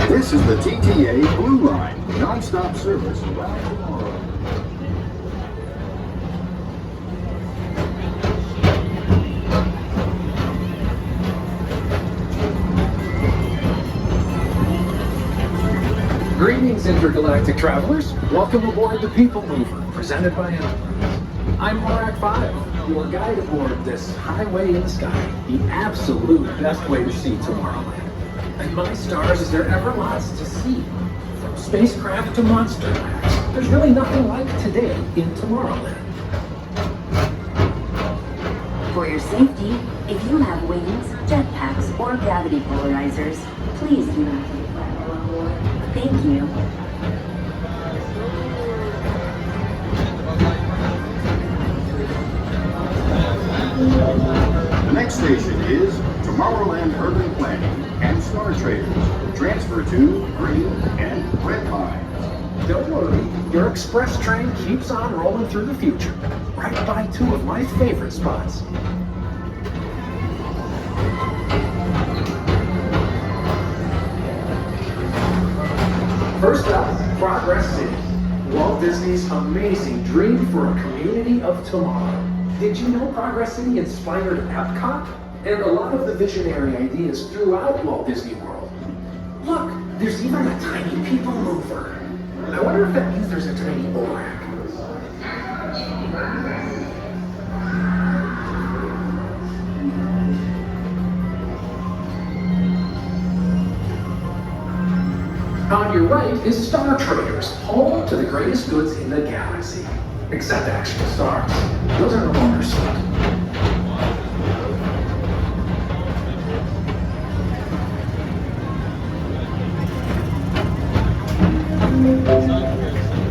This is the TTA Blue Line, non-stop service around tomorrow. Greetings, intergalactic travelers. Welcome aboard the Peoplemover, presented by Enterprise. I'm Horak 5, your guide aboard this highway in the sky, the absolute best way to see Tomorrowland. And my stars, is there ever lots to see? From spacecraft to monster labs, there's really nothing like today in Tomorrowland. For your safety, if you have wings, jetpacks, or gravity polarizers, please do not take flight while on board. Thank you. The next station is Tomorrowland Urban Planning and Star Traders. Transfer to green and red lines. Don't worry, your express train keeps on rolling through the future, right by two of my favorite spots. First up, Progress City, Walt Disney's amazing dream for a community of tomorrow. Did you know Progress City inspired Epcot? And a lot of the visionary ideas throughout Walt Disney World. Look, there's even a tiny Peoplemover. I wonder if that means there's a tiny Borak. On your right is Star Traders, home to the greatest goods in the galaxy. Except actual stars. Those are no longer sold.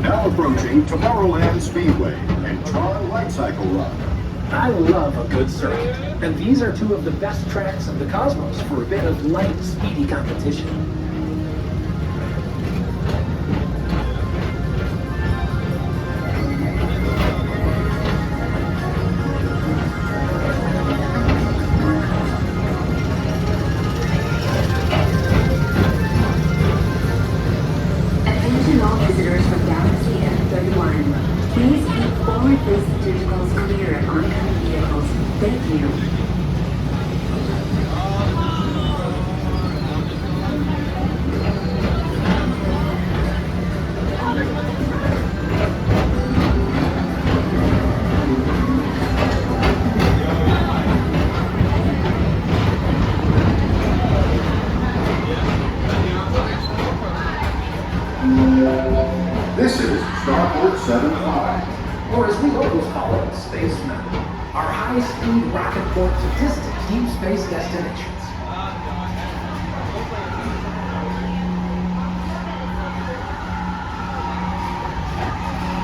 Now approaching Tomorrowland Speedway and Tron Light Cycle Run. I love a good circuit, and these are two of the best tracks in the cosmos for a bit of light, speedy competition. Attention all visitors from Galaxy F31. Please keep forward-facing tentacles clear of oncoming vehicles. Thank you. This is Starport 75. Or as we always call it, Space Mountain. Our high-speed rocket port to distant deep space destinations.